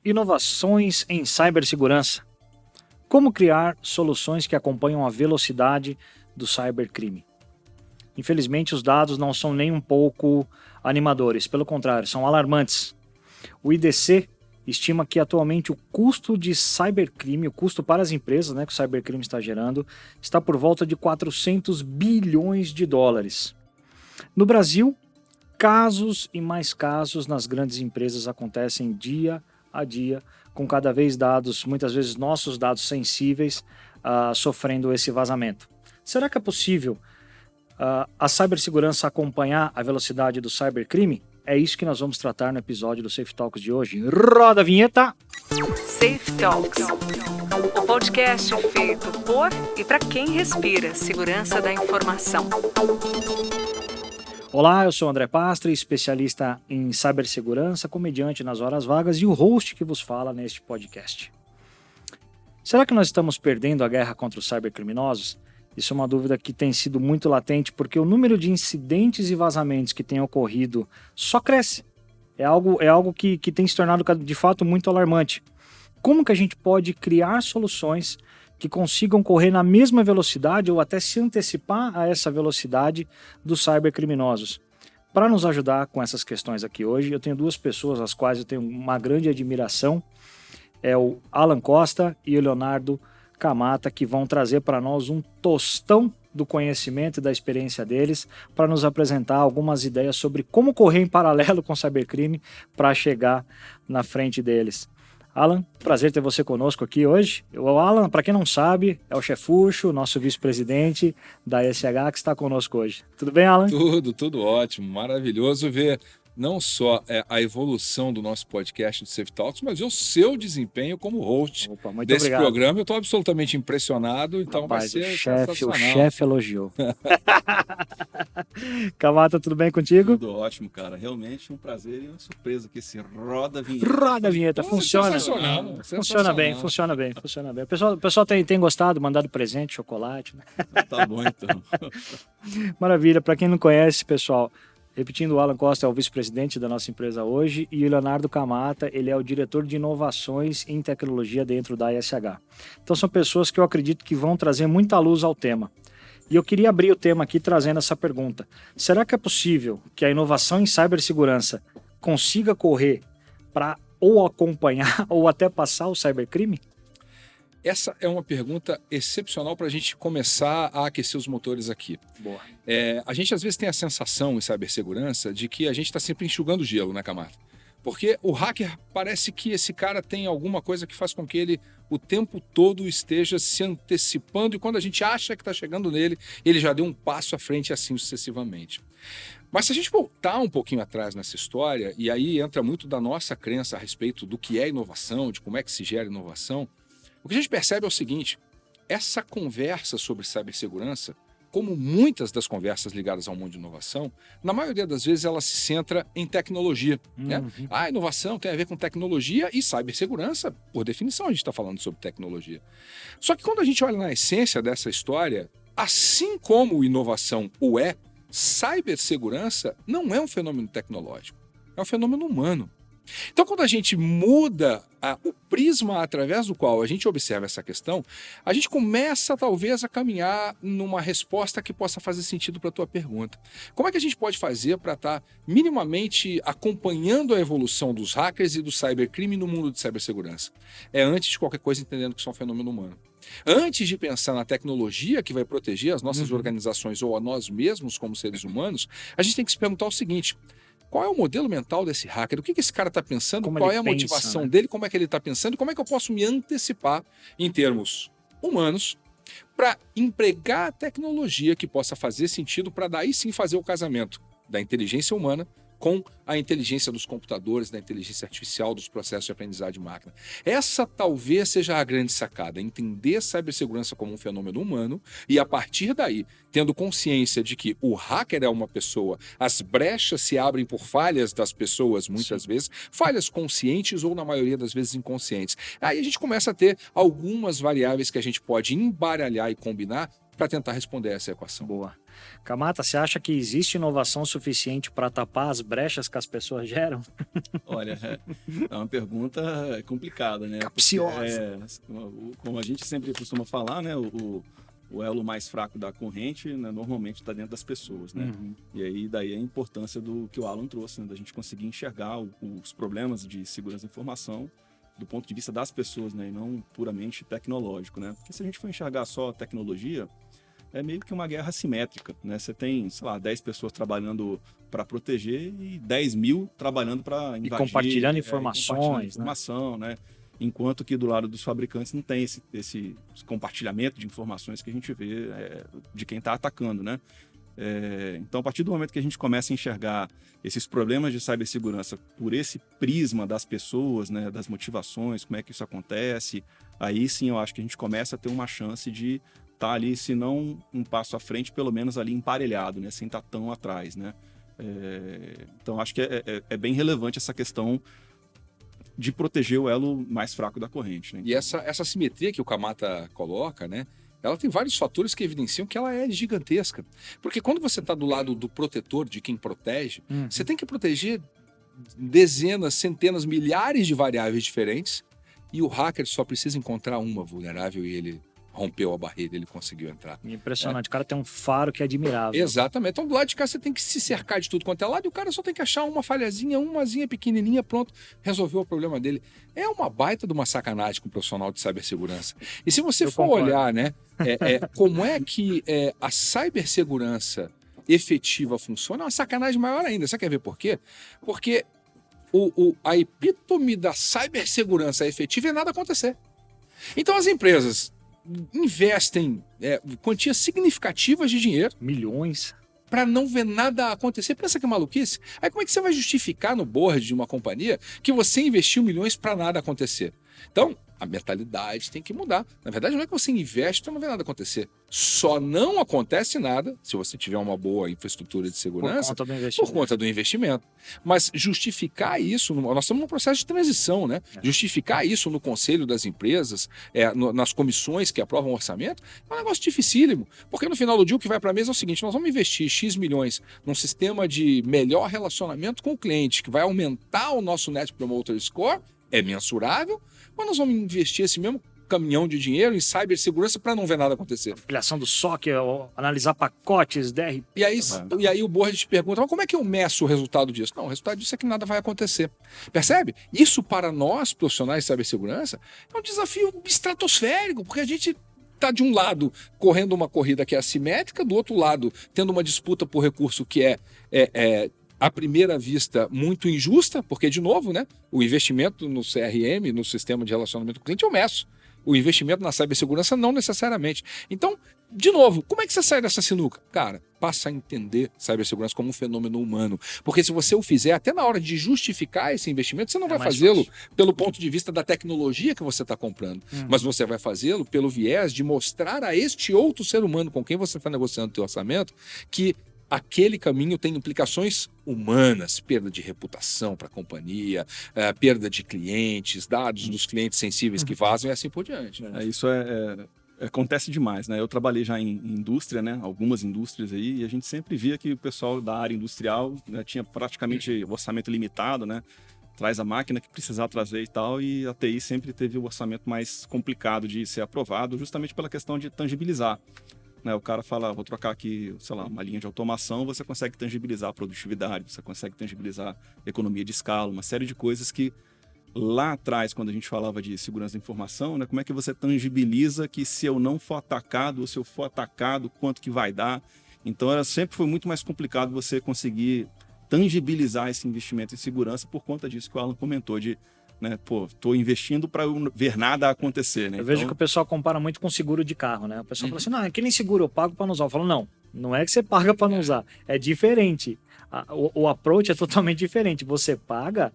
Inovações em cibersegurança. Como criar soluções que acompanham a velocidade do cybercrime? Infelizmente, os dados não são nem um pouco animadores, pelo contrário, são alarmantes. O IDC estima que atualmente o custo de cybercrime, o custo para as empresas, que o cybercrime está gerando, está por volta de 400 bilhões de dólares. No Brasil, casos e mais casos nas grandes empresas acontecem dia a dia, com cada vez dados, muitas vezes nossos dados sensíveis, sofrendo esse vazamento. Será que é possível a cibersegurança acompanhar a velocidade do cybercrime? É isso que nós vamos tratar no episódio do Safe Talks de hoje. Roda a vinheta! Safe Talks, o podcast feito por e para quem respira segurança da informação. Olá, eu sou André Pastre, especialista em cibersegurança, comediante nas horas vagas e o host que vos fala neste podcast. Será que nós estamos perdendo a guerra contra os cybercriminosos? Isso é uma dúvida que tem sido muito latente porque o número de incidentes e vazamentos que tem ocorrido só cresce. É algo que tem se tornado de fato muito alarmante. Como que a gente pode criar soluções que consigam correr na mesma velocidade ou até se antecipar a essa velocidade dos cybercriminosos? Para nos ajudar com essas questões aqui hoje, eu tenho duas pessoas às quais eu tenho uma grande admiração. É o Alan Costa e o Leonardo Camata, que vão trazer para nós um tostão do conhecimento e da experiência deles para nos apresentar algumas ideias sobre como correr em paralelo com o cybercrime para chegar na frente deles. Alan, prazer ter você conosco aqui hoje. O Alan, para quem não sabe, é o chefucho, nosso vice-presidente da SH que está conosco hoje. Tudo bem, Alan? Tudo ótimo. Maravilhoso ver não só a evolução do nosso podcast do Safe Talks, mas o seu desempenho como host desse programa. Eu estou absolutamente impressionado, então Rapaz, vai ser o chefe elogiou. Camata, tudo bem contigo? Tudo ótimo, cara. Realmente um prazer e uma surpresa que esse roda a vinheta. Roda a vinheta, funciona. Funciona bem. O pessoal tem gostado, mandado presente, chocolate, né? Tá bom, então. Maravilha. Para quem não conhece, pessoal, repetindo, o Alan Costa é o vice-presidente da nossa empresa hoje e o Leonardo Camata, ele é o diretor de inovações em tecnologia dentro da ISH. Então são pessoas que eu acredito que vão trazer muita luz ao tema. E eu queria abrir o tema aqui trazendo essa pergunta. Será que é possível que a inovação em cibersegurança consiga correr para ou acompanhar ou até passar o cybercrime? Essa é uma pergunta excepcional para a gente começar a aquecer os motores aqui. Boa. A gente às vezes tem a sensação em cibersegurança de que a gente está sempre enxugando gelo, né, Camata? Porque o hacker parece que esse cara tem alguma coisa que faz com que ele o tempo todo esteja se antecipando e quando a gente acha que está chegando nele, ele já deu um passo à frente e assim sucessivamente. Mas se a gente voltar um pouquinho atrás nessa história, e aí entra muito da nossa crença a respeito do que é inovação, de como é que se gera inovação, o que a gente percebe é o seguinte: essa conversa sobre cibersegurança, como muitas das conversas ligadas ao mundo de inovação, na maioria das vezes ela se centra em tecnologia. Né? A inovação tem a ver com tecnologia e cibersegurança, por definição, a gente está falando sobre tecnologia. Só que quando a gente olha na essência dessa história, assim como inovação o é, cibersegurança não é um fenômeno tecnológico, é um fenômeno humano. Então, quando a gente muda o prisma através do qual a gente observa essa questão, a gente começa talvez a caminhar numa resposta que possa fazer sentido para a tua pergunta. Como é que a gente pode fazer para estar minimamente acompanhando a evolução dos hackers e do cybercrime no mundo de cibersegurança? É antes de qualquer coisa entendendo que isso é um fenômeno humano. Antes de pensar na tecnologia que vai proteger as nossas organizações ou a nós mesmos como seres humanos, a gente tem que se perguntar o seguinte: qual é o modelo mental desse hacker? O que esse cara está pensando? Qual é a motivação dele? Como é que ele está pensando? Como é que eu posso me antecipar em termos humanos para empregar a tecnologia que possa fazer sentido para daí sim fazer o casamento da inteligência humana com a inteligência dos computadores, da inteligência artificial, dos processos de aprendizagem de máquina. Essa talvez seja a grande sacada, entender a cibersegurança como um fenômeno humano e, a partir daí, tendo consciência de que o hacker é uma pessoa, as brechas se abrem por falhas das pessoas, muitas vezes, falhas conscientes ou, na maioria das vezes, inconscientes. Aí a gente começa a ter algumas variáveis que a gente pode embaralhar e combinar para tentar responder essa equação. Boa. Kamata, você acha que existe inovação suficiente para tapar as brechas que as pessoas geram? Olha, é uma pergunta complicada, né? Capciosa. Como a gente sempre costuma falar, né? O elo mais fraco da corrente, né, normalmente está dentro das pessoas, né? E aí daí a importância do que o Alan trouxe, né, da gente conseguir enxergar os problemas de segurança da informação do ponto de vista das pessoas, né, e não puramente tecnológico, né? Porque se a gente for enxergar só tecnologia, é meio que uma guerra assimétrica, né? Você tem, sei lá, 10 pessoas trabalhando para proteger e 10 mil trabalhando para invadir. E compartilhando informações, informação, né? Enquanto que do lado dos fabricantes não tem esse compartilhamento de informações que a gente vê de quem está atacando, né? Então, a partir do momento que a gente começa a enxergar esses problemas de cibersegurança por esse prisma das pessoas, né, das motivações, como é que isso acontece, aí sim eu acho que a gente começa a ter uma chance de estar ali, se não um passo à frente, pelo menos ali emparelhado, né, sem estar tão atrás, né? Então, acho que é bem relevante essa questão de proteger o elo mais fraco da corrente, né? E essa simetria que o Kamata coloca, né? Ela tem vários fatores que evidenciam que ela é gigantesca. Porque quando você está do lado do protetor, de quem protege, você tem que proteger dezenas, centenas, milhares de variáveis diferentes e o hacker só precisa encontrar uma vulnerável e ele rompeu a barreira, ele conseguiu entrar. Impressionante. O cara tem um faro que é admirável. Exatamente. Então, do lado de cá, você tem que se cercar de tudo quanto é lado e o cara só tem que achar uma falhazinha, umazinha pequenininha, pronto, resolveu o problema dele. É uma baita de uma sacanagem com o profissional de cibersegurança. E se você for olhar, né, como é que a cibersegurança efetiva funciona, é uma sacanagem maior ainda. Você quer ver por quê? Porque a epítome da cibersegurança efetiva é nada acontecer. Então, as empresas investem quantias significativas de dinheiro, milhões, para não ver nada acontecer. Pensa que maluquice. Aí como é que você vai justificar no board de uma companhia que você investiu milhões para nada acontecer? Então, a mentalidade tem que mudar. Na verdade, não é que você investe para não ver nada acontecer. Só não acontece nada se você tiver uma boa infraestrutura de segurança por conta do investimento. Mas justificar isso, nós estamos num processo de transição, né? Justificar isso no conselho das empresas, nas comissões que aprovam o orçamento, é um negócio dificílimo. Porque no final do dia o que vai para a mesa é o seguinte: nós vamos investir X milhões num sistema de melhor relacionamento com o cliente, que vai aumentar o nosso Net Promoter Score, é mensurável, mas nós vamos investir esse mesmo caminhão de dinheiro em cibersegurança para não ver nada acontecer. Ampliação do SOC, analisar pacotes, DRP. E aí o board te pergunta, mas como é que eu meço o resultado disso? Não, o resultado disso é que nada vai acontecer. Percebe? Isso para nós, profissionais de cibersegurança, é um desafio estratosférico, porque a gente está de um lado correndo uma corrida que é assimétrica, do outro lado tendo uma disputa por recurso que à primeira vista, muito injusta, porque, de novo, né, o investimento no CRM, no sistema de relacionamento com o cliente, eu meço. O investimento na cibersegurança, não necessariamente. Então, de novo, como é que você sai dessa sinuca? Cara, passa a entender cibersegurança como um fenômeno humano. Porque se você o fizer, até na hora de justificar esse investimento, você não vai fazê-lo pelo ponto de vista da tecnologia que você está comprando, mas você vai fazê-lo pelo viés de mostrar a este outro ser humano com quem você está negociando o seu orçamento que aquele caminho tem implicações humanas, perda de reputação para a companhia, perda de clientes, dados dos clientes sensíveis que vazam e assim por diante. Né? Isso acontece demais, né? Eu trabalhei já em indústria, né? Algumas indústrias aí, e a gente sempre via que o pessoal da área industrial, né, tinha praticamente orçamento limitado, né? Traz a máquina que precisar trazer e tal, e a TI sempre teve o orçamento mais complicado de ser aprovado, justamente pela questão de tangibilizar. O cara fala, vou trocar aqui, sei lá, uma linha de automação, você consegue tangibilizar a produtividade, você consegue tangibilizar a economia de escala, uma série de coisas que lá atrás, quando a gente falava de segurança da informação, né, como é que você tangibiliza que se eu não for atacado, ou se eu for atacado, quanto que vai dar? Então, sempre foi muito mais complicado você conseguir tangibilizar esse investimento em segurança por conta disso que o Alan comentou, de tô investindo para ver nada acontecer, né? Eu vejo que o pessoal compara muito com seguro de carro, né? O pessoal fala assim, não, é que nem seguro, eu pago para não usar. Eu falo, não é que você paga para não usar, é diferente. O approach é totalmente diferente. Você paga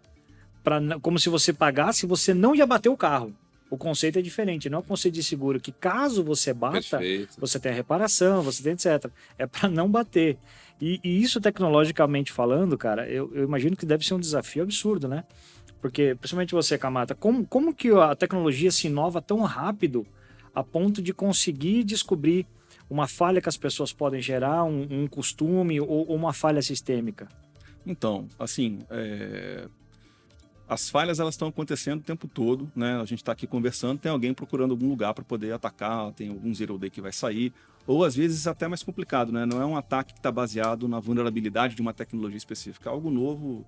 como se você pagasse, você não ia bater o carro. O conceito é diferente, não é o conceito de seguro que caso você bata, você tem a reparação, você tem etc. É para não bater. E isso tecnologicamente falando, cara, eu imagino que deve ser um desafio absurdo, né? Porque, principalmente você, Kamata, como que a tecnologia se inova tão rápido a ponto de conseguir descobrir uma falha que as pessoas podem gerar, um costume ou uma falha sistêmica? Então, assim, as falhas elas estão acontecendo o tempo todo, né? A gente está aqui conversando, tem alguém procurando algum lugar para poder atacar, tem algum zero day que vai sair, ou às vezes até mais complicado, né? Não é um ataque que está baseado na vulnerabilidade de uma tecnologia específica, é algo novo,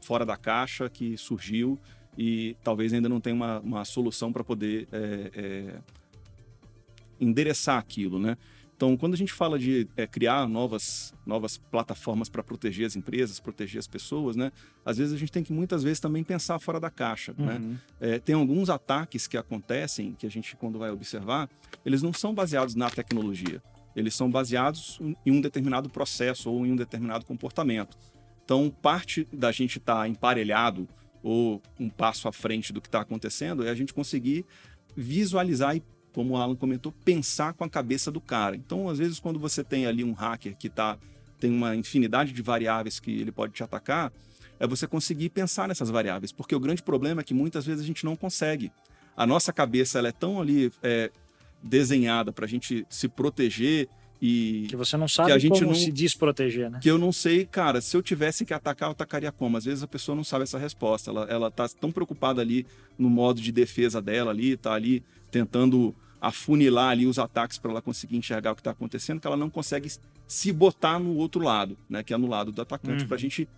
fora da caixa, que surgiu e talvez ainda não tenha uma solução para poder endereçar aquilo, né? Então, quando a gente fala de criar novas plataformas para proteger as empresas, proteger as pessoas, né? Às vezes a gente tem que muitas vezes também pensar fora da caixa, né? Tem alguns ataques que acontecem, que a gente quando vai observar, eles não são baseados na tecnologia, eles são baseados em um determinado processo ou em um determinado comportamento. Então, parte da gente estar emparelhado ou um passo à frente do que está acontecendo é a gente conseguir visualizar e, como o Alan comentou, pensar com a cabeça do cara. Então, às vezes, quando você tem ali um hacker que tem uma infinidade de variáveis que ele pode te atacar, é você conseguir pensar nessas variáveis, porque o grande problema é que muitas vezes a gente não consegue. A nossa cabeça ela é tão ali desenhada para a gente se proteger e... Que você não sabe como se desproteger, né? Que eu não sei, cara, se eu tivesse que atacar, eu atacaria como? Às vezes a pessoa não sabe essa resposta, ela tá tão preocupada ali no modo de defesa dela ali, tá ali tentando afunilar ali os ataques para ela conseguir enxergar o que está acontecendo, que ela não consegue se botar no outro lado, né, que é no lado do atacante, para a gente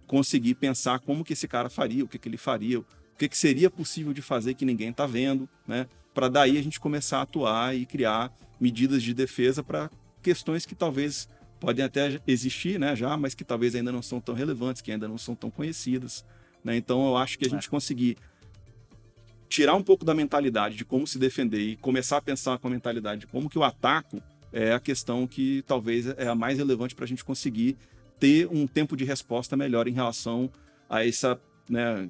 conseguir pensar como que esse cara faria, o que ele faria, o que seria possível de fazer que ninguém está vendo, né, para daí a gente começar a atuar e criar medidas de defesa para questões que talvez podem até existir, né, já, mas que talvez ainda não são tão relevantes, que ainda não são tão conhecidas, né? Então eu acho que a gente conseguir tirar um pouco da mentalidade de como se defender e começar a pensar com a mentalidade de como que eu ataco é a questão que talvez é a mais relevante para a gente conseguir ter um tempo de resposta melhor em relação a essa, né,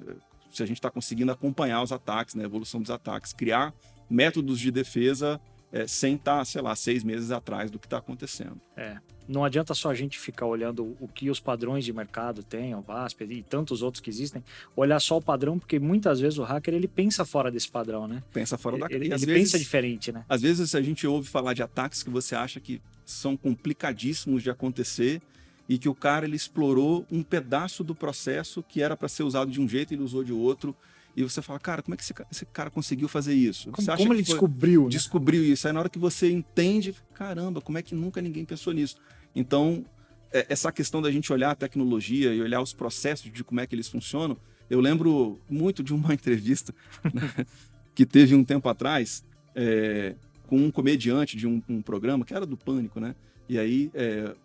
se a gente está conseguindo acompanhar os ataques, né, a evolução dos ataques, criar métodos de defesa sem estar, sei lá, 6 meses atrás do que está acontecendo. Não adianta só a gente ficar olhando o que os padrões de mercado têm, o VASP e tantos outros que existem, olhar só o padrão, porque muitas vezes o hacker ele pensa fora desse padrão, né? Pensa fora da Ele vezes, pensa diferente, né? Às vezes a gente ouve falar de ataques que você acha que são complicadíssimos de acontecer e que o cara ele explorou um pedaço do processo que era para ser usado de um jeito e ele usou de outro. E você fala, cara, como é que esse cara conseguiu fazer isso? Como ele descobriu, né? Descobriu isso. Aí na hora que você entende, caramba, como é que nunca ninguém pensou nisso? Então, essa questão da gente olhar a tecnologia e olhar os processos de como é que eles funcionam, eu lembro muito de uma entrevista né, que teve um tempo atrás com um comediante de um programa que era do Pânico, né? E aí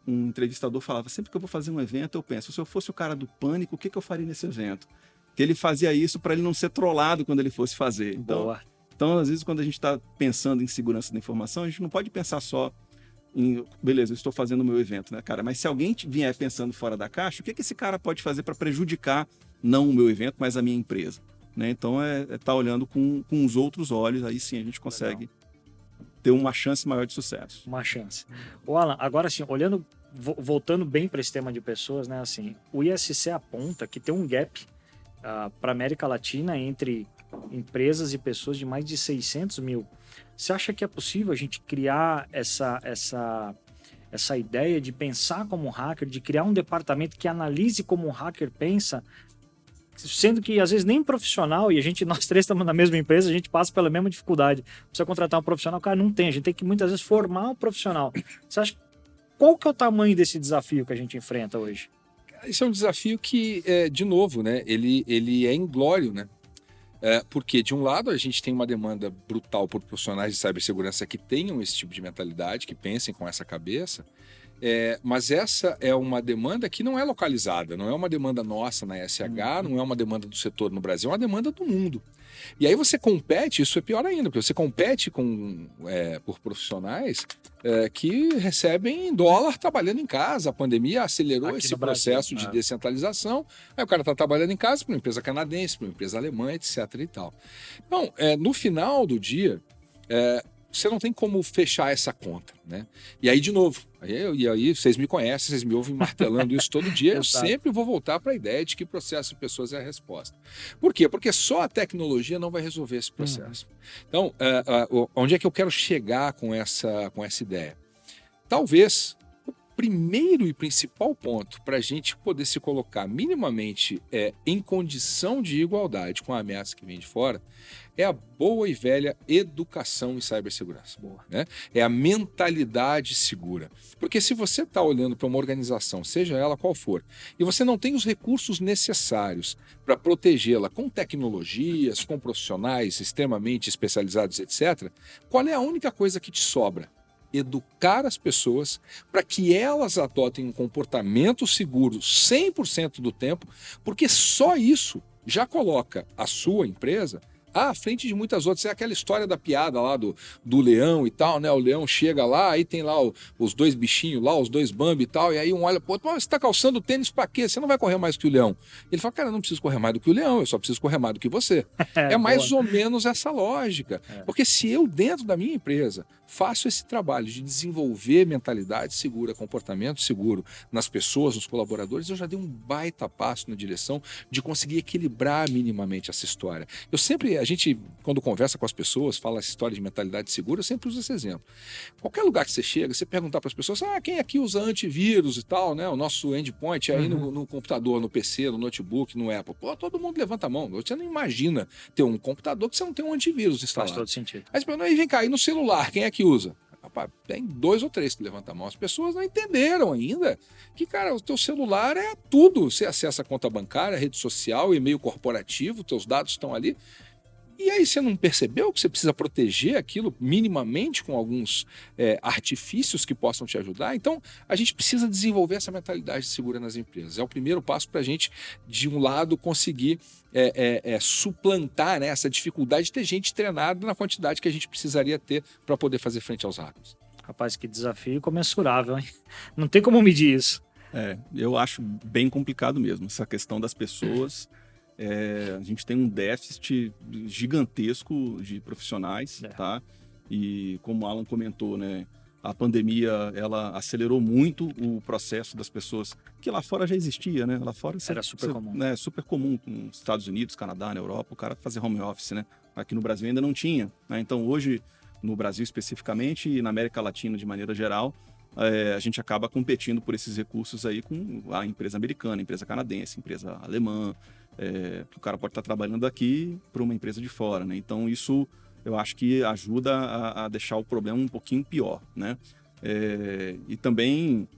um entrevistador falava, sempre que eu vou fazer um evento, eu penso, se eu fosse o cara do Pânico, o que eu faria nesse evento? Que ele fazia isso para ele não ser trollado quando ele fosse fazer. Então, às vezes, quando a gente está pensando em segurança da informação, a gente não pode pensar só em, beleza, eu estou fazendo o meu evento, né, cara? Mas se alguém vier pensando fora da caixa, o que esse cara pode fazer para prejudicar não o meu evento, mas a minha empresa? Né? Então, tá olhando com os outros olhos, aí sim a gente consegue ter uma chance maior de sucesso. Uma chance. Ô Alan, agora assim, olhando, voltando bem para esse tema de pessoas, né, assim, o ISC aponta que tem um gap para a América Latina entre empresas e pessoas de mais de 600 mil. Você acha que é possível a gente criar essa ideia de pensar como um hacker, de criar um departamento que analise como um hacker pensa, sendo que às vezes nem profissional, e nós três estamos na mesma empresa, a gente passa pela mesma dificuldade. Precisa contratar um profissional, cara, não tem. A gente tem que muitas vezes formar um profissional. Você acha qual que é o tamanho desse desafio que a gente enfrenta hoje? Esse é um desafio que, de novo, né, ele é inglório, né? Porque, de um lado, a gente tem uma demanda brutal por profissionais de cibersegurança que tenham esse tipo de mentalidade, que pensem com essa cabeça, mas essa é uma demanda que não é localizada, não é uma demanda nossa na SH, não é uma demanda do setor no Brasil, é uma demanda do mundo. E aí você compete, isso é pior ainda, porque você compete por profissionais que recebem em dólar trabalhando em casa. A pandemia acelerou esse processo de descentralização. Aí o cara está trabalhando em casa para uma empresa canadense, para uma empresa alemã, etc. e tal. Então, no final do dia, você não tem como fechar essa conta, né? E aí, de novo, aí vocês me conhecem, vocês me ouvem martelando isso todo dia, eu sempre vou voltar para a ideia de que processo de pessoas é a resposta. Por quê? Porque só a tecnologia não vai resolver esse processo. Então, onde é que eu quero chegar com essa ideia? talvez o primeiro e principal ponto para a gente poder se colocar minimamente em condição de igualdade com a ameaça que vem de fora é a boa e velha educação em cibersegurança. Né? É a mentalidade segura. Porque se você está olhando para uma organização, seja ela qual for, e você não tem os recursos necessários para protegê-la com tecnologias, com profissionais extremamente especializados, etc., qual é a única coisa que te sobra? Educar as pessoas para que elas adotem um comportamento seguro 100% do tempo, porque só isso já coloca a sua empresa à frente de muitas outras. É aquela história da piada lá do leão e tal, né? O leão chega lá, aí tem lá os dois bichinhos lá, os dois Bambi e tal, e aí um olha pro outro, você tá calçando tênis pra quê? Você não vai correr mais que o leão. Ele fala, cara, eu não preciso correr mais do que o leão, eu só preciso correr mais do que você. É mais ou menos essa lógica. Porque se eu, dentro da minha empresa, faço esse trabalho de desenvolver mentalidade segura, comportamento seguro nas pessoas, nos colaboradores, eu já dei um baita passo na direção de conseguir equilibrar minimamente essa história. A gente, quando conversa com as pessoas, fala essa história de mentalidade segura, eu sempre uso esse exemplo. Qualquer lugar que você chega, você perguntar para as pessoas, quem aqui usa antivírus e tal, né? O nosso endpoint é aí no computador, no PC, no notebook, no Apple. Pô, todo mundo levanta a mão. Você não imagina ter um computador que você não tem um antivírus instalado. Faz todo sentido. Aí você pergunta, aí vem cá, e no celular, quem é que usa? Rapaz, tem 2 ou 3 que levantam a mão. As pessoas não entenderam ainda que, cara, o teu celular é tudo. Você acessa a conta bancária, rede social, e-mail corporativo, teus dados estão ali. E aí você não percebeu que você precisa proteger aquilo minimamente com alguns artifícios que possam te ajudar? Então, a gente precisa desenvolver essa mentalidade segura nas empresas. É o primeiro passo para a gente, de um lado, conseguir suplantar, né, essa dificuldade de ter gente treinada na quantidade que a gente precisaria ter para poder fazer frente aos hackers. Rapaz, que desafio comensurável, hein? Não tem como medir isso. Eu acho bem complicado mesmo, essa questão das pessoas. A gente tem um déficit gigantesco de profissionais, tá? E como o Alan comentou, né, a pandemia ela acelerou muito o processo das pessoas, que lá fora já existia, né? Lá fora era super comum. Né, super comum, nos Estados Unidos, Canadá, na Europa, o cara fazer home office, né? Aqui no Brasil ainda não tinha, né? Então hoje, no Brasil especificamente e na América Latina de maneira geral, a gente acaba competindo por esses recursos aí com a empresa americana, a empresa canadense, a empresa alemã. O cara pode estar trabalhando aqui para uma empresa de fora, né? Então isso eu acho que ajuda a deixar o problema um pouquinho pior, né? E também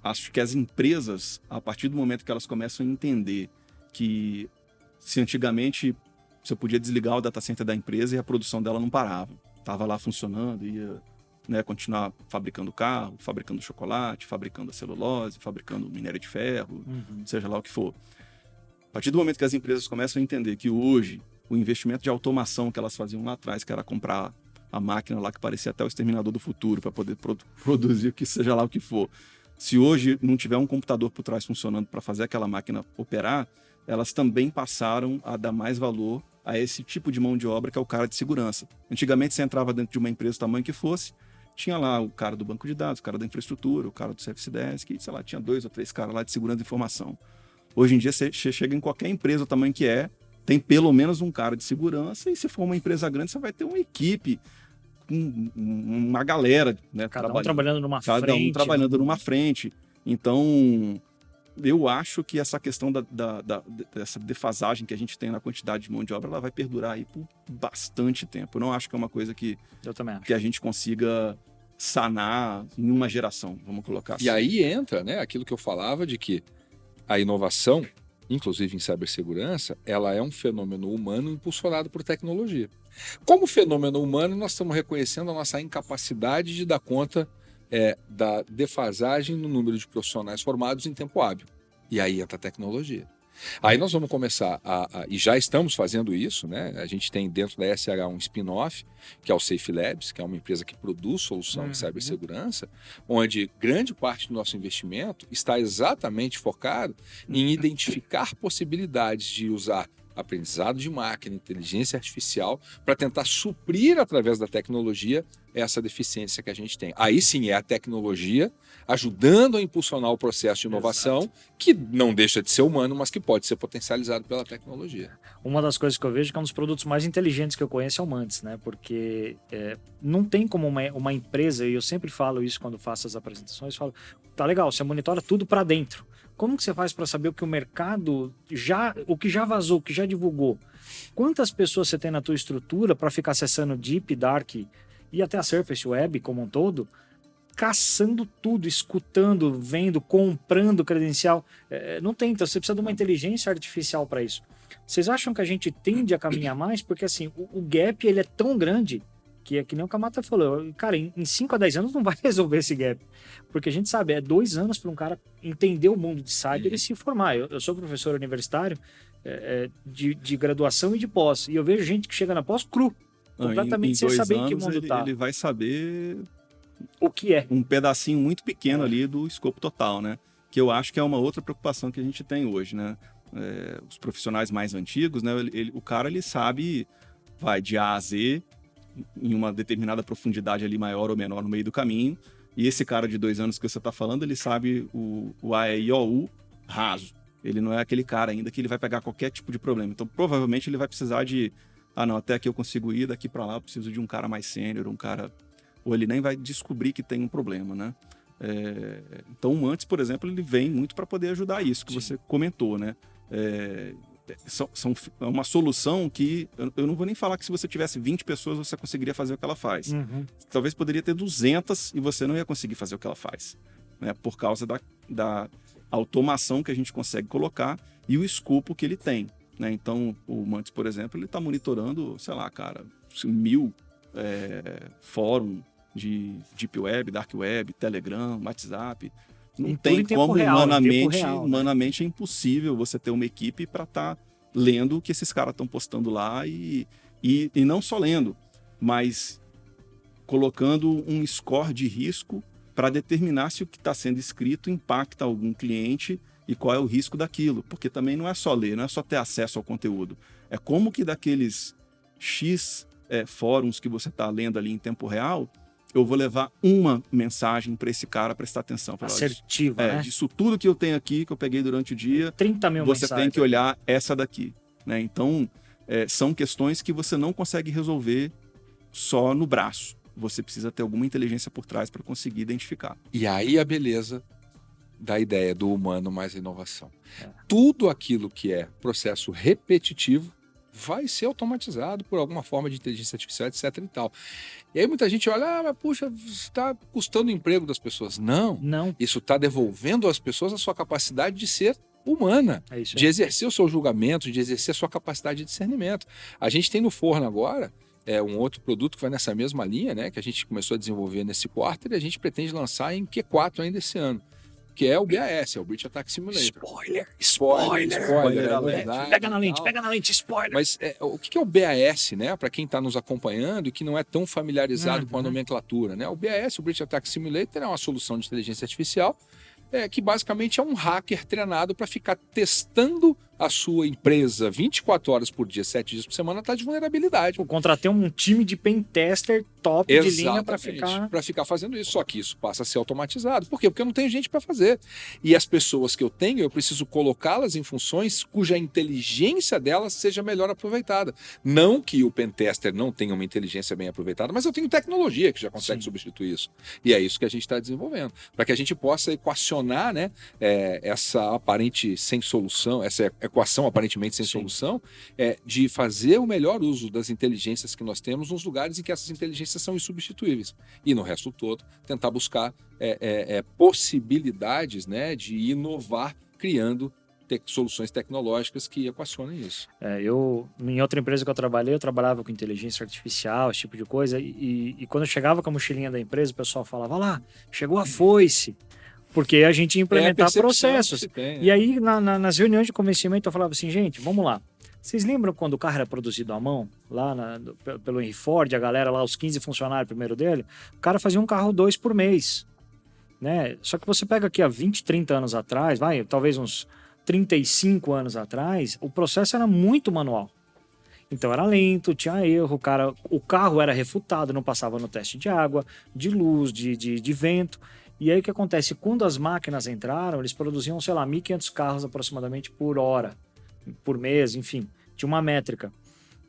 acho que as empresas, a partir do momento que elas começam a entender que se antigamente você podia desligar o data center da empresa e a produção dela não parava, estava lá funcionando, ia, né, continuar fabricando carro, fabricando chocolate, fabricando a celulose, fabricando minério de ferro, seja lá o que for. A partir do momento que as empresas começam a entender que hoje o investimento de automação que elas faziam lá atrás, que era comprar a máquina lá que parecia até o Exterminador do Futuro para poder produzir o que seja lá o que for, se hoje não tiver um computador por trás funcionando para fazer aquela máquina operar, elas também passaram a dar mais valor a esse tipo de mão de obra que é o cara de segurança. Antigamente você entrava dentro de uma empresa do tamanho que fosse, tinha lá o cara do banco de dados, o cara da infraestrutura, o cara do Service Desk, sei lá, tinha 2 ou 3 caras lá de segurança de informação. Hoje em dia, você chega em qualquer empresa, o tamanho que tem pelo menos um cara de segurança, e se for uma empresa grande, você vai ter uma equipe, uma galera, né? Cada um trabalhando numa frente. Cada um trabalhando numa frente. Então, eu acho que essa questão dessa defasagem que a gente tem na quantidade de mão de obra, ela vai perdurar aí por bastante tempo. Eu não acho que é uma coisa que a gente consiga sanar em uma geração, vamos colocar assim. E aí entra, né, aquilo que eu falava de que a inovação, inclusive em cibersegurança, ela é um fenômeno humano impulsionado por tecnologia. Como fenômeno humano, nós estamos reconhecendo a nossa incapacidade de dar conta da defasagem no número de profissionais formados em tempo hábil. E aí entra a tecnologia. Aí nós vamos começar e já estamos fazendo isso, né? A gente tem dentro da SH um spin-off, que é o Safe Labs, que é uma empresa que produz solução de cibersegurança, onde grande parte do nosso investimento está exatamente focado em identificar possibilidades de usar aprendizado de máquina, inteligência artificial, para tentar suprir através da tecnologia essa deficiência que a gente tem. Aí sim é a tecnologia ajudando a impulsionar o processo de inovação, exato, que não deixa de ser humano, mas que pode ser potencializado pela tecnologia. Uma das coisas que eu vejo é que é um dos produtos mais inteligentes que eu conheço é o Mantis, né? Porque não tem como uma empresa, e eu sempre falo isso quando faço as apresentações, falo, tá legal, você monitora tudo para dentro. Como que você faz para saber o que o mercado o que já vazou, o que já divulgou? Quantas pessoas você tem na tua estrutura para ficar acessando Deep, Dark e até a Surface Web como um todo, caçando tudo, escutando, vendo, comprando credencial? Não tem, então você precisa de uma inteligência artificial para isso. Vocês acham que a gente tende a caminhar mais? Porque assim, o gap ele é tão grande que é que nem o Kamata falou, cara, em 5 a 10 anos não vai resolver esse gap, porque a gente sabe, 2 anos para um cara entender o mundo de cyber e se formar. Eu sou professor universitário de graduação e de pós, e eu vejo gente que chega na pós cru, completamente sem saber em que mundo tá. Ele vai saber o que é. Um pedacinho muito pequeno ali do escopo total, né? Que eu acho que é uma outra preocupação que a gente tem hoje, né? Os profissionais mais antigos, né? O cara, ele sabe, vai de A a Z, em uma determinada profundidade ali maior ou menor no meio do caminho, e esse cara de 2 anos que você está falando, ele sabe o A, E, I, O, U raso. Ele não é aquele cara ainda que ele vai pegar qualquer tipo de problema. Então, provavelmente, ele vai precisar de, não, até aqui eu consigo ir, daqui para lá eu preciso de um cara mais sênior, ou ele nem vai descobrir que tem um problema, né? Então, o Mantis, por exemplo, ele vem muito para poder ajudar isso que você comentou, né? É uma solução que eu não vou nem falar que se você tivesse 20 pessoas você conseguiria fazer o que ela faz. Uhum. Talvez poderia ter 200 e você não ia conseguir fazer o que ela faz, né? Por causa da automação que a gente consegue colocar e o escopo que ele tem, né? Então, o Mantis, por exemplo, ele está monitorando, sei lá, cara, 1000 fóruns de Deep Web, Dark Web, Telegram, WhatsApp. Não tem como, humanamente é impossível você ter uma equipe para estar lendo o que esses caras estão postando lá e não só lendo, mas colocando um score de risco para determinar se o que está sendo escrito impacta algum cliente e qual é o risco daquilo. Porque também não é só ler, não é só ter acesso ao conteúdo. É como que daqueles X fóruns que você está lendo ali em tempo real, eu vou levar uma mensagem para esse cara prestar atenção. Assertiva, né? Disso tudo que eu tenho aqui, que eu peguei durante o dia, 30 mil você mensagens. tem que olhar essa daqui, né? Então, são questões que você não consegue resolver só no braço. Você precisa ter alguma inteligência por trás para conseguir identificar. E aí a beleza da ideia do humano mais inovação. Tudo aquilo que é processo repetitivo vai ser automatizado por alguma forma de inteligência artificial, etc e tal. E aí muita gente olha, mas puxa, está custando o emprego das pessoas. Não. Isso está devolvendo às pessoas a sua capacidade de ser humana, de exercer o seu julgamento, de exercer a sua capacidade de discernimento. A gente tem no forno agora um outro produto que vai nessa mesma linha, né, que a gente começou a desenvolver nesse quarter e a gente pretende lançar em Q4 ainda esse ano, que é o BAS, é o Breach Attack Simulator. Spoiler, verdade, pega na lente, spoiler. Mas o que é o BAS, né? Para quem está nos acompanhando e que não é tão familiarizado com a nomenclatura, né? O BAS, o Breach Attack Simulator, é uma solução de inteligência artificial que basicamente é um hacker treinado para ficar testando a sua empresa 24 horas por dia, 7 dias por semana, tá de vulnerabilidade. Contratei um time de pentester top de linha para ficar fazendo isso. Só que isso passa a ser automatizado. Por quê? Porque eu não tenho gente para fazer. E as pessoas que eu tenho, eu preciso colocá-las em funções cuja inteligência delas seja melhor aproveitada. Não que o pentester não tenha uma inteligência bem aproveitada, mas eu tenho tecnologia que já consegue substituir isso. E é isso que a gente está desenvolvendo. Para que a gente possa equacionar, né, essa aparente sem solução, essa equação aparentemente sem solução, de fazer o melhor uso das inteligências que nós temos nos lugares em que essas inteligências são insubstituíveis. E no resto todo, tentar buscar possibilidades, né, de inovar criando soluções tecnológicas que equacionem isso. Em outra empresa que eu trabalhava com inteligência artificial, esse tipo de coisa, e quando eu chegava com a mochilinha da empresa, o pessoal falava, lá, chegou a foice. Porque a gente ia implementar processos. E aí, nas reuniões de convencimento, eu falava assim, gente, vamos lá. Vocês lembram quando o carro era produzido à mão? Lá pelo Henry Ford, a galera lá, os 15 funcionários primeiro dele, o cara fazia um carro 2 por mês. Né? Só que você pega aqui há 20, 30 anos atrás, talvez uns 35 anos atrás, o processo era muito manual. Então era lento, tinha erro, o carro era refutado, não passava no teste de água, de luz, de vento. E aí o que acontece? Quando as máquinas entraram, eles produziam, sei lá, 1.500 carros aproximadamente por hora, por mês, enfim, tinha uma métrica.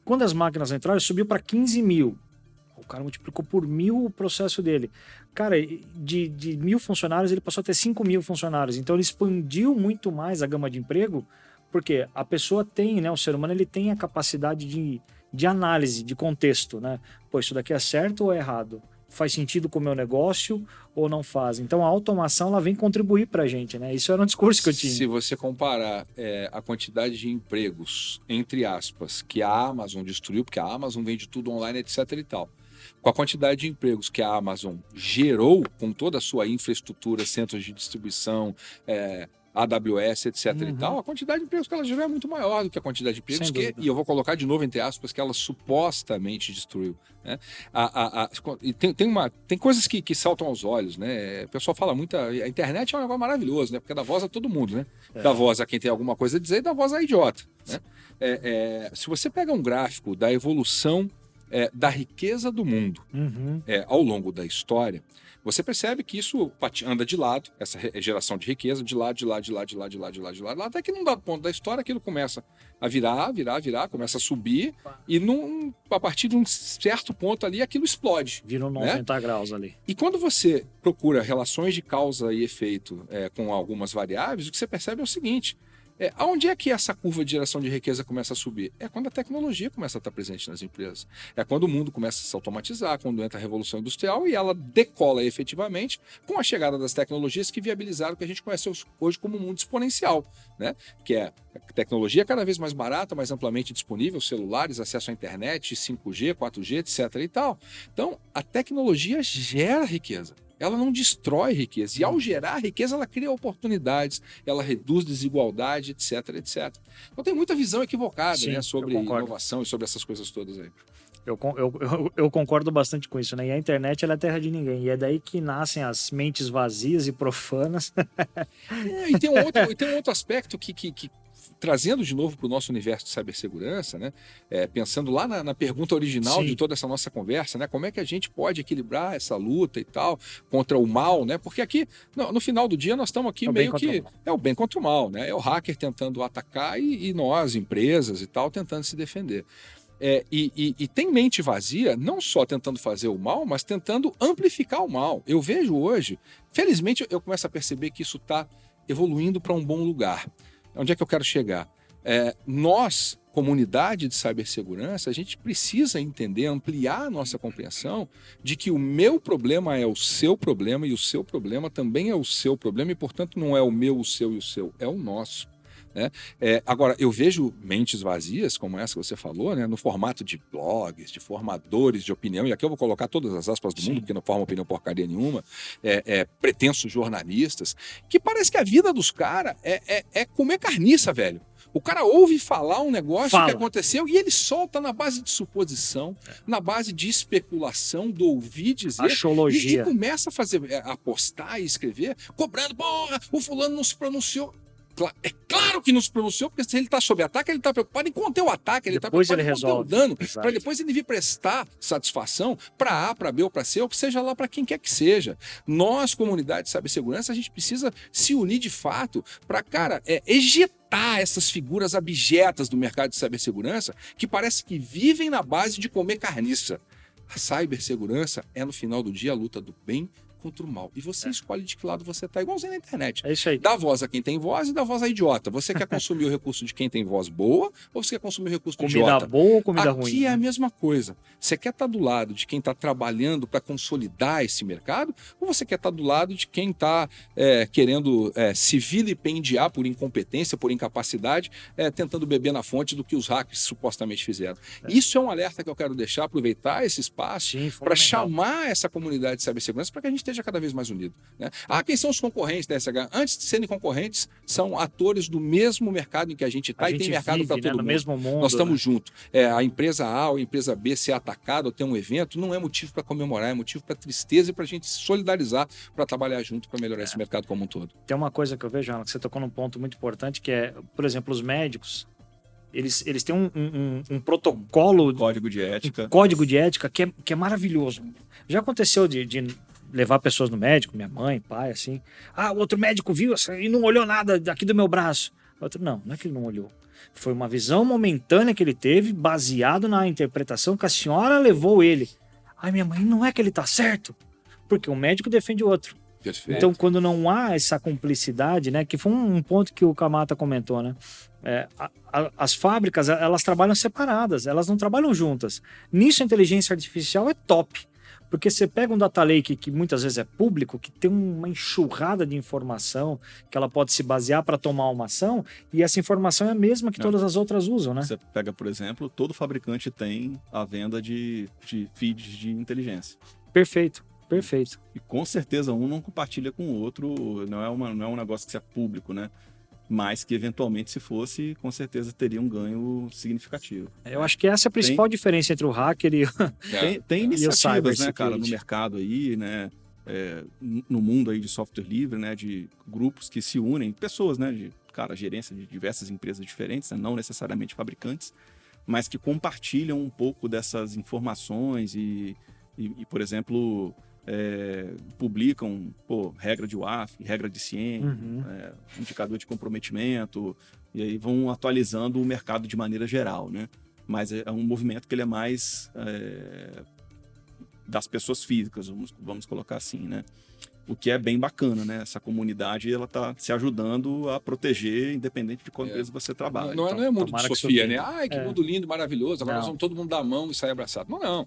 Quando as máquinas entraram, subiu para 15 mil. O cara multiplicou por 1.000 o processo dele. Cara, de 1.000 funcionários, ele passou a ter 5.000 funcionários. Então ele expandiu muito mais a gama de emprego, porque a pessoa tem, né, o ser humano, ele tem a capacidade de análise, de contexto, né? Pô, isso daqui é certo ou é errado? Faz sentido com o meu negócio ou não faz? Então a automação, ela vem contribuir para a gente, né? Isso era um discurso que eu tinha. Se você comparar a quantidade de empregos, entre aspas, que a Amazon destruiu, porque a Amazon vende tudo online, etc e tal, com a quantidade de empregos que a Amazon gerou com toda a sua infraestrutura, centros de distribuição, AWS, etc e tal, a quantidade de empregos que ela gerou é muito maior do que a quantidade de empregos que, e eu vou colocar de novo entre aspas, que ela supostamente destruiu, né? E tem coisas que saltam aos olhos, né? O pessoal fala muito, a internet é um negócio maravilhoso, né? Porque dá voz a todo mundo, né? Dá voz a quem tem alguma coisa a dizer e dá voz a idiota, né? Se você pega um gráfico da evolução da riqueza do mundo ao longo da história, você percebe que isso anda de lado, essa geração de riqueza, de lado, até que num dado ponto da história aquilo começa a virar, começa a subir e a partir de um certo ponto ali aquilo explode. Vira 90 graus ali. E quando você procura relações de causa e efeito com algumas variáveis, o que você percebe é o seguinte: aonde é que essa curva de geração de riqueza começa a subir? É quando a tecnologia começa a estar presente nas empresas. É quando o mundo começa a se automatizar, quando entra a Revolução Industrial e ela decola efetivamente com a chegada das tecnologias que viabilizaram o que a gente conhece hoje como mundo exponencial, né? Que é a tecnologia cada vez mais barata, mais amplamente disponível, celulares, acesso à internet, 5G, 4G, etc. e tal. Então, a tecnologia gera riqueza. Ela não destrói riqueza. E ao gerar riqueza, ela cria oportunidades, ela reduz desigualdade, etc, etc. Então tem muita visão equivocada, né, sobre inovação e sobre essas coisas todas aí. Eu concordo bastante com isso, né? E a internet, ela é terra de ninguém. E é daí que nascem as mentes vazias e profanas. E tem um outro aspecto que trazendo de novo para o nosso universo de cibersegurança, né? Pensando lá na pergunta original de toda essa nossa conversa, né? Como é que a gente pode equilibrar essa luta e tal contra o mal, né? Porque aqui, no final do dia, nós estamos aqui meio que é o bem contra o mal, né? É o hacker tentando atacar e nós, empresas e tal, tentando se defender. E tem mente vazia, não só tentando fazer o mal, mas tentando amplificar o mal. Eu vejo hoje, felizmente, eu começo a perceber que isso está evoluindo para um bom lugar. Onde é que eu quero chegar? Nós, comunidade de cibersegurança, a gente precisa entender, ampliar a nossa compreensão de que o meu problema é o seu problema e o seu problema também é o seu problema e, portanto, não é o meu, o seu e o seu, é o nosso. Né? Agora, eu vejo mentes vazias, como essa que você falou, né? No formato de blogs, de formadores de opinião, e aqui eu vou colocar todas as aspas do mundo, porque não forma opinião porcaria nenhuma, pretensos jornalistas, que parece que a vida dos caras é comer carniça, velho. O cara ouve falar um negócio que aconteceu e ele solta na base de suposição, na base de especulação, do ouvir dizer, e começa a fazer, apostar e escrever, cobrando, porra, o fulano não se pronunciou. É claro que não se pronunciou, porque se ele está sob ataque, ele está preocupado em conter o ataque, ele está preocupado em conter o dano, para depois ele vir prestar satisfação para A, para B ou para C, ou que seja lá para quem quer que seja. Nós, comunidade de cibersegurança, a gente precisa se unir de fato para, cara, ejetar essas figuras abjetas do mercado de cibersegurança que parece que vivem na base de comer carniça. A cibersegurança é, no final do dia, a luta do bem contra o mal. E você escolhe de que lado você está, igualzinho na internet. É isso aí. Dá voz a quem tem voz e dá voz a idiota. Você quer consumir o recurso de quem tem voz boa ou você quer consumir o recurso do idiota? Comida boa ou comida ruim? Aqui é a mesma coisa. Você quer estar do lado de quem está trabalhando para consolidar esse mercado ou você quer estar do lado de quem está querendo se vilipendiar por incompetência, por incapacidade, tentando beber na fonte do que os hackers supostamente fizeram? Isso é um alerta que eu quero deixar, aproveitar esse espaço para chamar essa comunidade de cibersegurança para que a gente esteja cada vez mais unido, né? Quem são os concorrentes da SH? Antes de serem concorrentes, são atores do mesmo mercado em que a gente está e tem mercado para todo no mundo. Mesmo mundo. Nós estamos juntos. A empresa A ou a empresa B ser atacada ou ter um evento não é motivo para comemorar, é motivo para tristeza e para a gente se solidarizar para trabalhar junto para melhorar esse mercado como um todo. Tem uma coisa que eu vejo, Alan, que você tocou num ponto muito importante, que é, por exemplo, os médicos, eles têm um protocolo, Código de ética. um código de ética que é maravilhoso. Já aconteceu de levar pessoas no médico, minha mãe, pai, assim. O outro médico viu e não olhou nada aqui do meu braço. Outro, não é que ele não olhou. Foi uma visão momentânea que ele teve, baseado na interpretação que a senhora levou ele. Minha mãe, não é que ele tá certo, porque um médico defende o outro. Perfeito. Então, quando não há essa cumplicidade, né, que foi um ponto que o Kamata comentou, né, as fábricas, elas trabalham separadas, elas não trabalham juntas. Nisso, a inteligência artificial é top, porque você pega um data lake que muitas vezes é público, que tem uma enxurrada de informação que ela pode se basear para tomar uma ação, e essa informação é a mesma que todas as outras usam, né? Você pega, por exemplo, todo fabricante tem a venda de feeds de inteligência. Perfeito. E com certeza um não compartilha com o outro, não é um negócio que é público, né? Mas que eventualmente, se fosse, com certeza teria um ganho significativo. Eu acho que essa é a principal diferença entre o hacker e tem iniciativas, né, cara, no security. mercado aí, né? No mundo aí de software livre, né? De grupos que se unem, pessoas, né? De gerência de diversas empresas diferentes, né, não necessariamente fabricantes, mas que compartilham um pouco dessas informações e por exemplo, publicam regra de WAF, regra de CIEM, indicador de comprometimento, e aí vão atualizando o mercado de maneira geral, né? Mas é um movimento que ele é mais das pessoas físicas, vamos colocar assim, né? O que é bem bacana, né? Essa comunidade, ela tá se ajudando a proteger, independente de qual empresa você trabalha. Não é mundo de Sofia, né? Que mundo lindo, maravilhoso, agora nós vamos todo mundo dar a mão e sair abraçado. Não.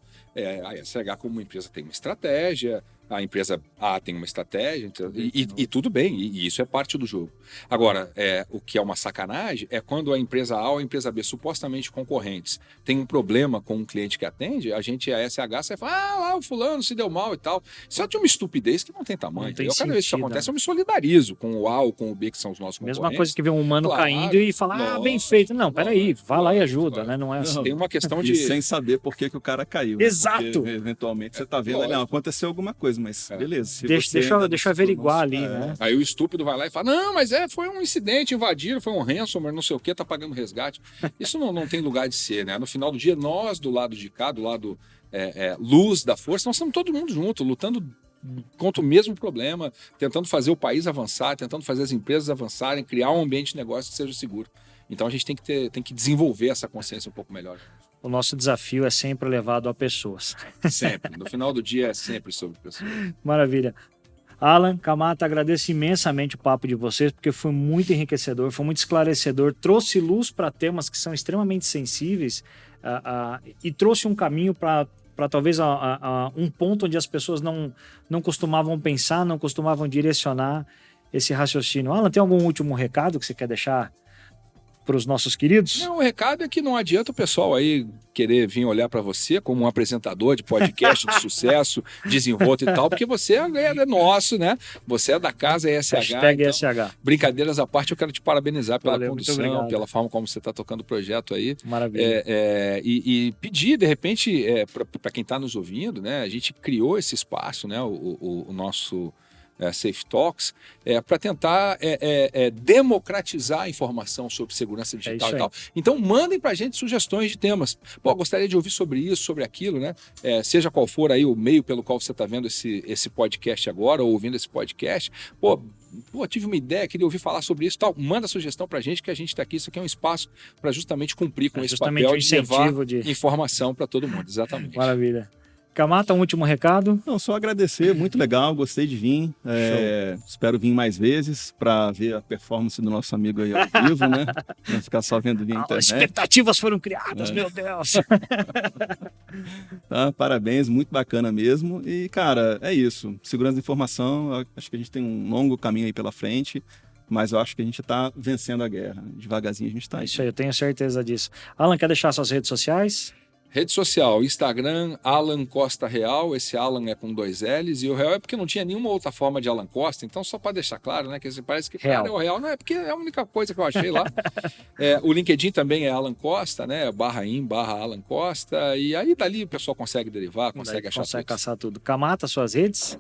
A SH, como empresa, tem uma estratégia, a empresa A tem uma estratégia, e tudo bem, e isso é parte do jogo. Agora, o que é uma sacanagem é quando a empresa A ou a empresa B, supostamente concorrentes, tem um problema com um cliente que atende, a SH, você fala, lá o fulano se deu mal e tal. Isso é de uma estupidez que não tem tamanho. Cada vez que isso acontece, eu me solidarizo com o A ou com o B, que são os nossos concorrentes. Mesma coisa que ver um humano caindo e falar, bem feito. Não, peraí, vá lá e ajuda, né? Não é assim. Tem uma questão de... E sem saber por que o cara caiu. Exato. Porque, eventualmente você tá vendo, aconteceu alguma coisa, mas beleza. Deixa eu averiguar ali, né? Aí o estúpido vai lá e fala, não, mas foi um incidente, invadiram, foi um ransomware, não sei o que, tá pagando resgate. Isso não tem lugar de ser, né? No final do dia, nós do lado de cá, do lado luz da força, nós estamos todo mundo junto, lutando contra o mesmo problema, tentando fazer o país avançar, tentando fazer as empresas avançarem, criar um ambiente de negócio que seja seguro. Então a gente tem que desenvolver essa consciência um pouco melhor. O nosso desafio é sempre levado a pessoas. Sempre. No final do dia é sempre sobre pessoas. Maravilha. Alan, Kamata, agradeço imensamente o papo de vocês, porque foi muito enriquecedor, foi muito esclarecedor, trouxe luz para temas que são extremamente sensíveis e trouxe um caminho para talvez um ponto onde as pessoas não costumavam pensar, não costumavam direcionar esse raciocínio. Alan, tem algum último recado que você quer deixar para os nossos queridos? Não, o recado é que não adianta o pessoal aí querer vir olhar para você como um apresentador de podcast de sucesso, desenvolto e tal, porque você é nosso, né? Você é da casa ESH. Hashtag então, ESH. Brincadeiras à parte, eu quero te parabenizar pela condução, pela forma como você está tocando o projeto aí. Maravilha. E pedir, de repente, para quem está nos ouvindo, né? A gente criou esse espaço, né? O nosso... Safe Talks, para tentar democratizar a informação sobre segurança digital e tal. Então, mandem para a gente sugestões de temas. Gostaria de ouvir sobre isso, sobre aquilo, né? Seja qual for aí o meio pelo qual você está vendo esse podcast agora, ou ouvindo esse podcast. Tive uma ideia, queria ouvir falar sobre isso e tal. Manda sugestão para a gente, que a gente está aqui. Isso aqui é um espaço para justamente cumprir com esse papel de levar informação para todo mundo. Exatamente. Maravilha. Kamata, um último recado? Não, só agradecer, muito legal, gostei de vir. Espero vir mais vezes para ver a performance do nosso amigo aí ao vivo, né? Não ficar só vendo via internet. Expectativas foram criadas, meu Deus! Tá, parabéns, muito bacana mesmo. E, cara, é isso. Segurança da informação, acho que a gente tem um longo caminho aí pela frente, mas eu acho que a gente está vencendo a guerra. Devagarzinho a gente está aí. Isso aí, eu tenho certeza disso. Alan, quer deixar suas redes sociais? Rede social, Instagram, Alan Costa Real. Esse Alan é com 2 L's. E o Real é porque não tinha nenhuma outra forma de Alan Costa. Então, só para deixar claro, né? Que assim, parece que Real. cara, é o Real. Não, é porque é a única coisa que eu achei lá. O LinkedIn também é Alan Costa, né? /Alan Costa. E aí, dali o pessoal consegue derivar, consegue achar Consegue tudo. caçar tudo. Camata, suas redes?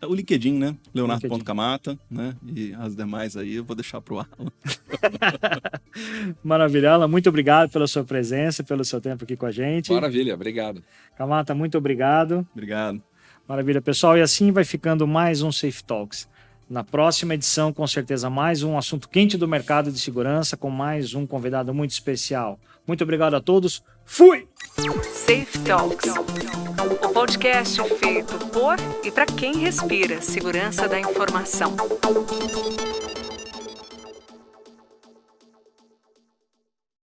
O LinkedIn, né? LinkedIn. Leonardo.camata, né? E as demais aí eu vou deixar pro Alan. Maravilha, Alan, muito obrigado pela sua presença, pelo seu tempo aqui com a gente. Maravilha, obrigado. Camata, muito obrigado. Obrigado. Maravilha, pessoal. E assim vai ficando mais um Safe Talks. Na próxima edição, com certeza, mais um assunto quente do mercado de segurança, com mais um convidado muito especial. Muito obrigado a todos. Fui! Safe Talks, o podcast feito por e para quem respira segurança da informação.